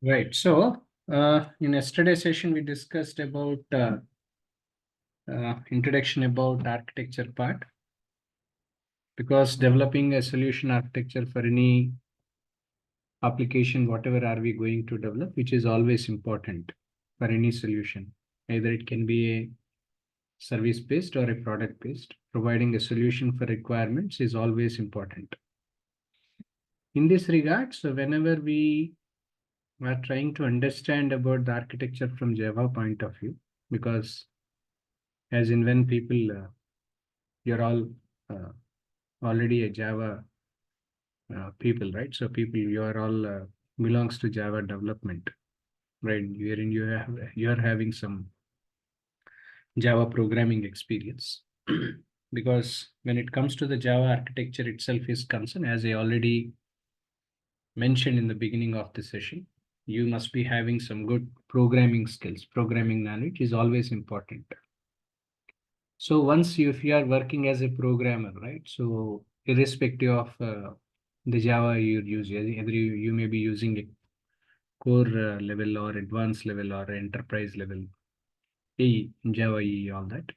Right. So, in yesterday's session, we discussed about introduction about architecture part, because developing a solution architecture for any application, whatever are we going to develop, which is always important for any solution. Either it can be a service-based or a product-based. Providing a solution for requirements is always important. In this regard, so whenever we are trying to understand about the architecture from Java point of view, because as in when people, you're all uh, already a Java people, right? So people, you are all belongs to Java development, right? Wherein you're having some Java programming experience. Because when it comes to the Java architecture itself is concerned, as I already mentioned in the beginning of the session, you must be having some good programming skills. Programming knowledge is always important. So once if you are working as a programmer, right? So irrespective of the Java you're using, either you may be using a core level or advanced level or enterprise level, Java all that.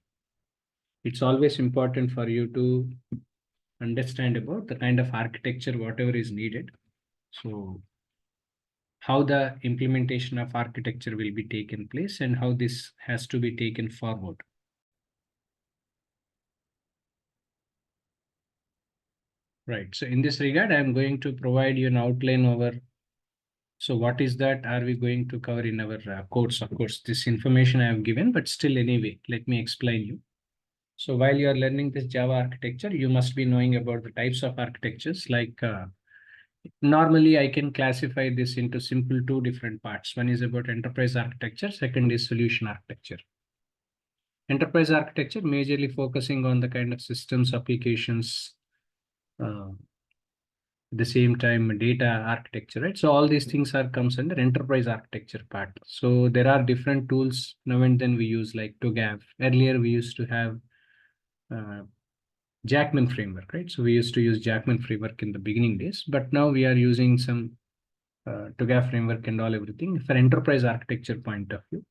It's always important for you to understand about the kind of architecture, whatever is needed. So how the implementation of architecture will be taken place and how this has to be taken forward. Right. So in this regard, I'm going to provide you an outline over. So what is that are we going to cover in our course? Of course, this information I have given, but still anyway, let me explain you. So while you are learning this Java architecture, you must be knowing about the types of architectures. Like normally, I can classify this into simple two different parts. One is about enterprise architecture. Second is solution architecture. Enterprise architecture majorly focusing on the kind of systems, applications, at the same time data architecture, right? So all these things are comes under enterprise architecture part. So there are different tools now and then we use, like TOGAF. Earlier we used to have uh, Jackman framework, right? So we used to use Jackman framework in the beginning days, but now we are using some TOGAF framework and all everything for enterprise architecture point of view,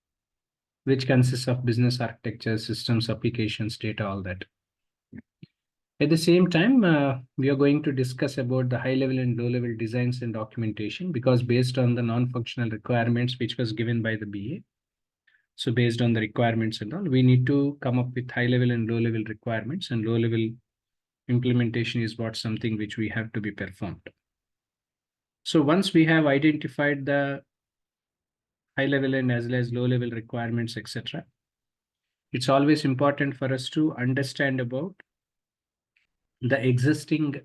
which consists of business architecture, systems, applications, data, all that. At the same time, we are going to discuss about the high level and low level designs and documentation, because based on the non-functional requirements which was given by the BA. So based on the requirements and all, we need to come up with high level and low level requirements, and low level implementation is what something which we have to be performed. So once we have identified the high level and as well as low level requirements, etc., it's always important for us to understand about the existing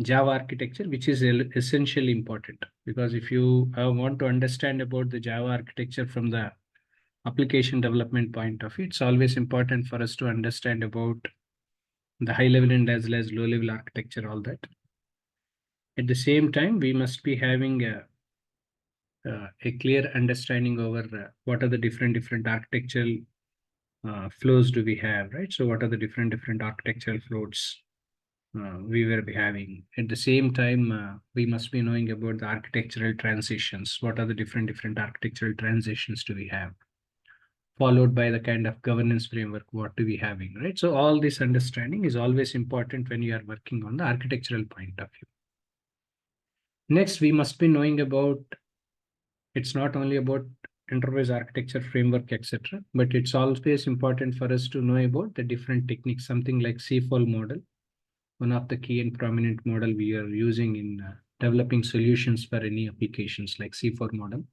Java architecture, which is essentially important, because if you want to understand about the Java architecture from the application development point of view, it's always important for us to understand about the high level and as well as low level architecture, all that. At the same time, we must be having a clear understanding over what are the different architectural flows do we have, right? So what are the different architectural flows we will be having. At the same time, we must be knowing about the architectural transitions. What are the different architectural transitions do we have? Followed by the kind of governance framework, what do we having, right? So all this understanding is always important when you are working on the architectural point of view. Next, we must be knowing about, it's not only about enterprise architecture framework, etc., but it's always important for us to know about the different techniques, something like C4 model, one of the key and prominent model we are using in developing solutions for any applications, like C4 model.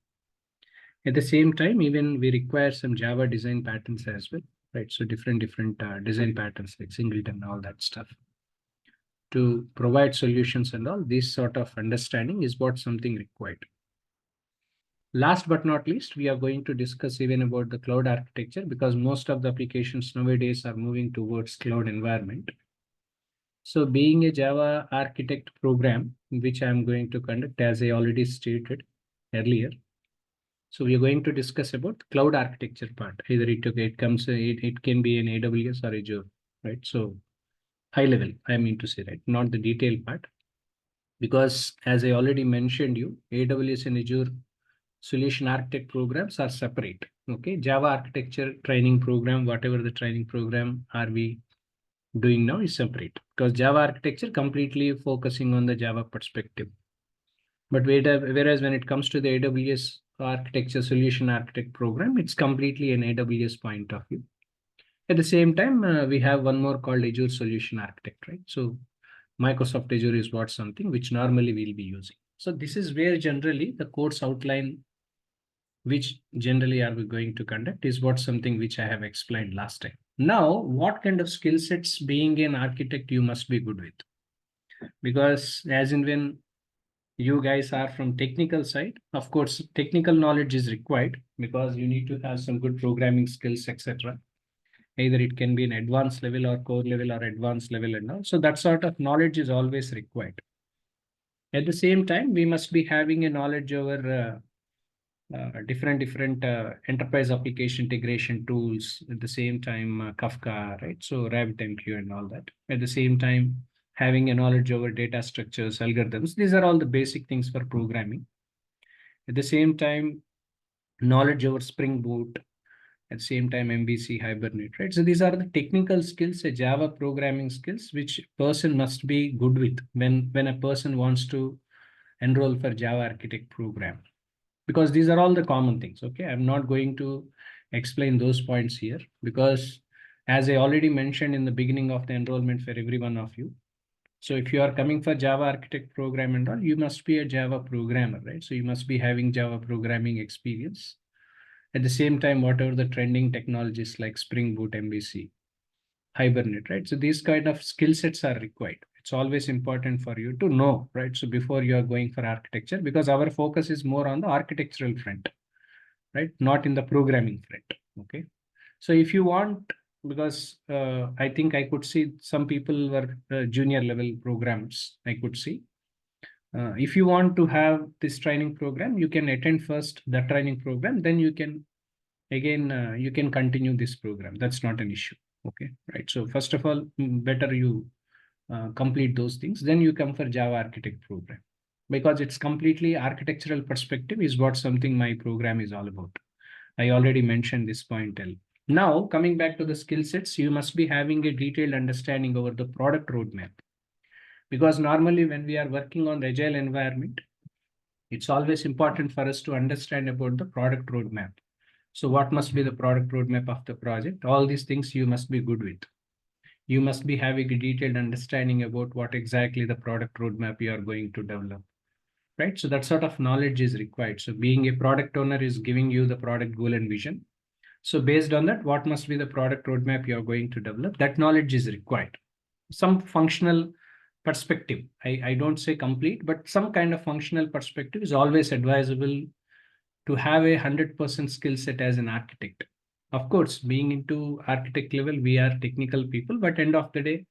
At the same time, even we require some Java design patterns as well, right? So different design patterns like singleton, all that stuff, to provide solutions and all. This sort of understanding is what something required. Last but not least, we are going to discuss even about the cloud architecture, because most of the applications nowadays are moving towards cloud environment. So being a Java architect program, which I'm going to conduct, as I already stated earlier. So we are going to discuss about cloud architecture part. Either it can be an AWS or Azure, right? So high level, I mean to say, right? Not the detailed part. Because as I already mentioned you, AWS and Azure solution architect programs are separate. Okay, Java architecture training program, whatever the training program are we doing now is separate, because Java architecture completely focusing on the Java perspective. But whereas when it comes to the AWS architecture solution architect program, it's completely an AWS point of view. At the same time, we have one more called Azure solution architect, right? So Microsoft Azure is what something which normally we'll be using. So this is where generally the course outline, which generally are we going to conduct, is what something which I have explained last time. Now, what kind of skill sets being an architect you must be good with? Because as in when you guys are from technical side, of course, technical knowledge is required because you need to have some good programming skills, etc. Either it can be an advanced level or core level or advanced level and all. So that sort of knowledge is always required. At the same time, we must be having a knowledge over different enterprise application integration tools. At the same time, Kafka, right? So RabbitMQ and all that. At the same time, having a knowledge over data structures, algorithms. These are all the basic things for programming. At the same time, knowledge over Spring Boot. At the same time, MVC, Hibernate, right? So these are the technical skills, Java programming skills, which person must be good with when a person wants to enroll for Java architect program. Because these are all the common things. Okay, I'm not going to explain those points here because as I already mentioned in the beginning of the enrollment for every one of you. So if you are coming for Java architect program and all, you must be a Java programmer, right? So you must be having Java programming experience. At the same time, whatever the trending technologies like Spring Boot, MVC, Hibernate, right? So these kind of skill sets are required. It's always important for you to know, right? So before you are going for architecture, because our focus is more on the architectural front, right? Not in the programming front. Okay. So if you want, because I think I could see some people were junior level programs, I could see. If you want to have this training program, you can attend first the training program, then you can again you can continue this program. That's not an issue. Okay, right? So first of all, better you complete those things, then you come for Java architect program, because it's completely architectural perspective is what something my program is all about. I already mentioned this point. Now coming back to the skill sets, you must be having a detailed understanding over the product roadmap, because normally when we are working on the agile environment, it's always important for us to understand about the product roadmap. So what must be the product roadmap of the project? All these things you must be good with. You must be having a detailed understanding about what exactly the product roadmap you are going to develop, right? So that sort of knowledge is required. So being a product owner is giving you the product goal and vision. So based on that, what must be the product roadmap you are going to develop? That knowledge is required. Some functional perspective, I don't say complete, but some kind of functional perspective is always advisable to have a 100% skill set as an architect. Of course, being into architect level, we are technical people, but end of the day,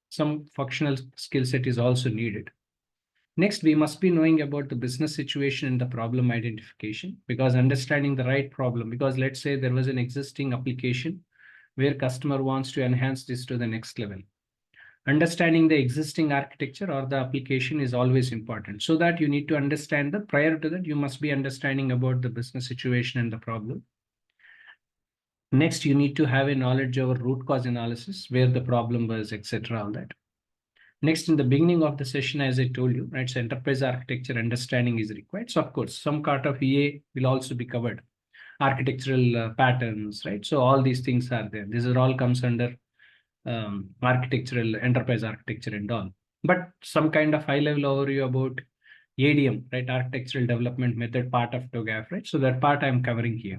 some functional skill set is also needed. Next, we must be knowing about the business situation and the problem identification, because understanding the right problem, because let's say there was an existing application where customer wants to enhance this to the next level. Understanding the existing architecture or the application is always important, so that you need to understand that prior to that, you must be understanding about the business situation and the problem. Next, you need to have a knowledge over root cause analysis, where the problem was, etc. All that. Next, in the beginning of the session, as I told you, right, so enterprise architecture understanding is required. So of course, some part of EA will also be covered. Architectural patterns, right? So all these things are there. These are all comes under architectural, enterprise architecture and all. But some kind of high level overview about ADM, right? Architectural development method part of TOGAF, right? So that part I'm covering here.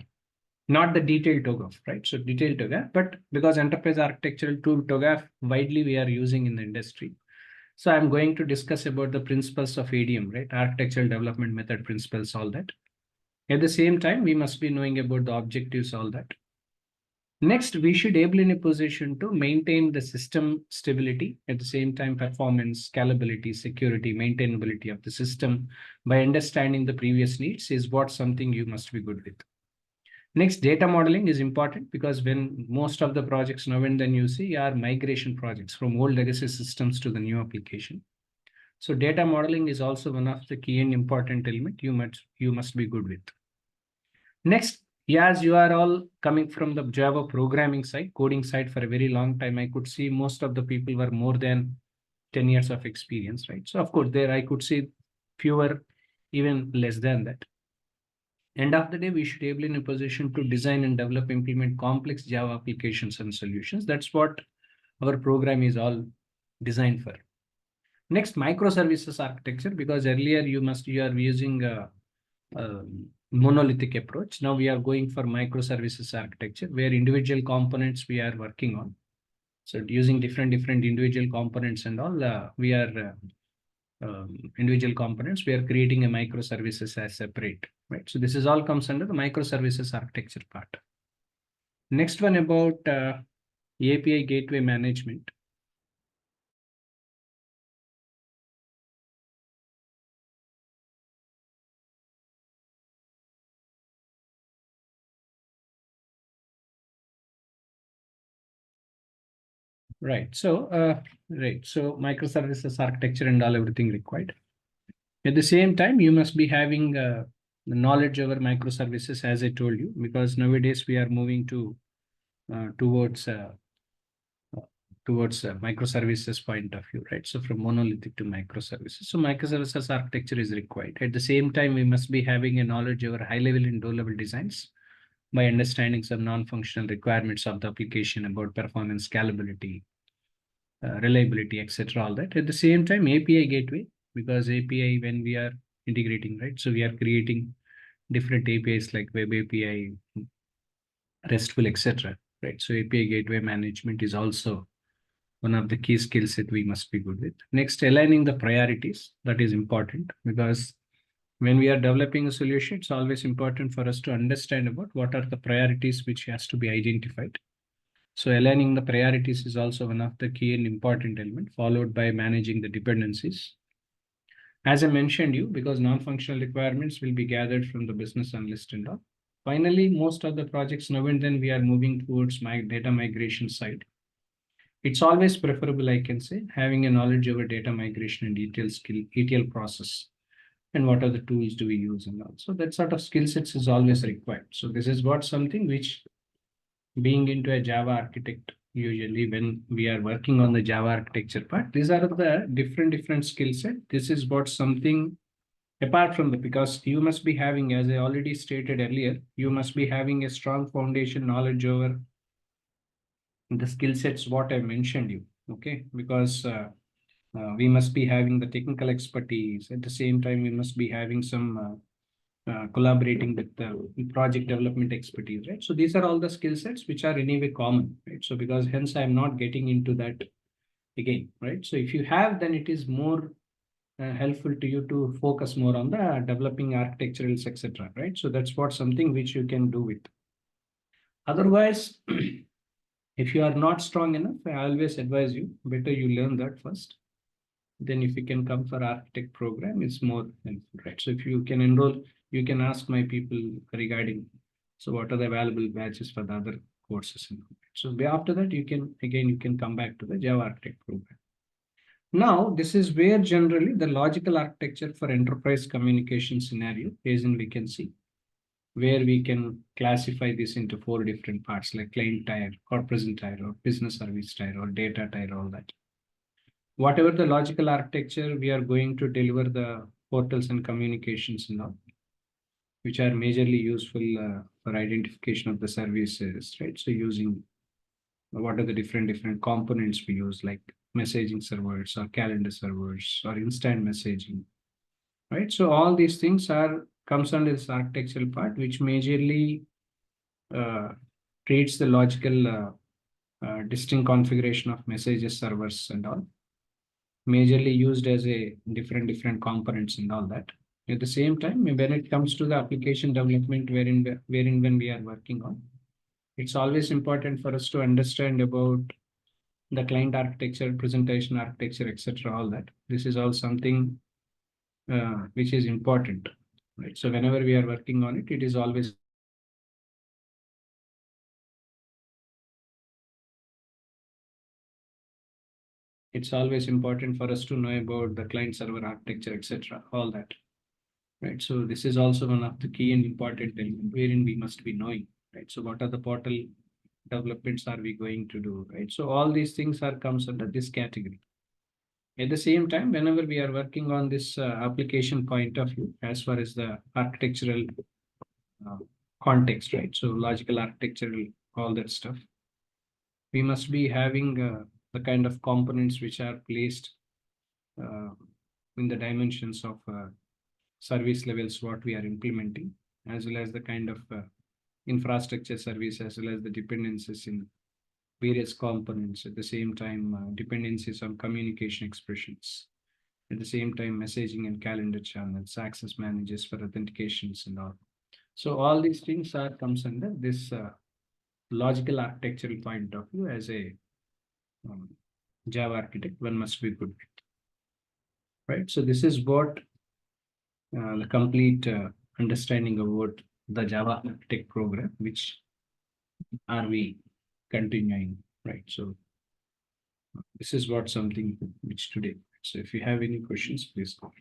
Not the detailed TOGAF, right? So detailed TOGAF, but because enterprise architectural tool TOGAF widely we are using in the industry. So I'm going to discuss about the principles of ADM, right? Architectural development method principles, all that. At the same time, we must be knowing about the objectives, all that. Next, we should able in a position to maintain the system stability, at the same time performance, scalability, security, maintainability of the system by understanding the previous needs is what something you must be good with. Next, data modeling is important, because when most of the projects now and then you see are migration projects from old legacy systems to the new application. So data modeling is also one of the key and important element you must be good with. Next, as you are all coming from the Java programming side, coding side for a very long time, I could see most of the people were more than 10 years of experience, right? So of course, there I could see fewer, even less than that. End of the day, we should be able in a position to design and develop, implement complex Java applications and solutions. That's what our program is all designed for. Next, microservices architecture, because earlier you are using a monolithic approach. Now we are going for microservices architecture, where individual components we are working on. So using different individual components and all, we are individual components, we are creating a microservices as separate, right? So this is all comes under the microservices architecture part. Next one about API gateway management. Right. So microservices architecture and all everything required. At the same time, you must be having the knowledge over microservices, as I told you, because nowadays we are moving to towards microservices point of view, right? So from monolithic to microservices. So microservices architecture is required. At the same time, we must be having a knowledge over high level and low level designs by understanding some non-functional requirements of the application about performance, scalability, reliability, etc. All that. At the same time, API gateway, because API when we are integrating, right? So we are creating different APIs like web API, RESTful, etc. Right. So API gateway management is also one of the key skills that we must be good with. Next, aligning the priorities. That is important, because when we are developing a solution, it's always important for us to understand about what are the priorities which has to be identified. So aligning the priorities is also one of the key and important element, followed by managing the dependencies. As I mentioned you, because non-functional requirements will be gathered from the business analyst and all. Finally, most of the projects now and then we are moving towards my data migration side. It's always preferable, I can say, having a knowledge over data migration and ETL process, and what are the tools do we use and all. So that sort of skill sets is always required. So this is what something which, being into a Java architect, usually when we are working on the Java architecture part, these are the different skill set. This is what something apart from the, because you must be having, as I already stated earlier, you must be having a strong foundation knowledge over the skill sets what I mentioned you. Okay, because we must be having the technical expertise. At the same time, we must be having some collaborating with the project development expertise, right? So these are all the skill sets which are anyway common, right? So because hence I'm not getting into that again, right? So if you have, then it is more helpful to you to focus more on the developing architecturals, etc. Right? So that's what something which you can do with. Otherwise, if you are not strong enough, I always advise you better you learn that first. Then if you can come for architect program, it's more helpful, right? So if you can enroll, you can ask my people regarding, so what are the available batches for the other courses. So after that, you can come back to the Java architect program. Now, this is where generally the logical architecture for enterprise communication scenario is in, we can see, where we can classify this into 4 different parts like client tier, corporate tier, or business service tier, or data tier, all that. Whatever the logical architecture, we are going to deliver the portals and communications and all, which are majorly useful for identification of the services, right? So using what are the different components we use, like messaging servers or calendar servers or instant messaging, right? So all these things are comes under this architectural part, which majorly uh, treats the logical distinct configuration of messages servers and all, majorly used as a different components and all that. At the same time, when it comes to the application development, wherein when we are working on, it's always important for us to understand about the client architecture, presentation architecture, etc. All that. This is all something which is important, right? So whenever we are working on it, it is always important for us to know about the client server architecture, etc. All that. right? So this is also one of the key and important element wherein we must be knowing, right? So what are the portal developments are we going to do, right? So all these things are comes under this category. At the same time, whenever we are working on this application point of view, as far as the architectural uh, context, right? So logical architectural, all that stuff, we must be having the kind of components which are placed uh, in the dimensions of service levels what we are implementing, as well as the kind of infrastructure service, as well as the dependencies in various components. At the same time, dependencies on communication expressions. At the same time, messaging and calendar channels, access managers for authentications and all. So all these things are comes under this logical architectural point of view. As a um, Java architect, one must be good with, right? So this is what the complete understanding about the Java architect program, which are we continuing, right? So this is what something which today. So if you have any questions, please go.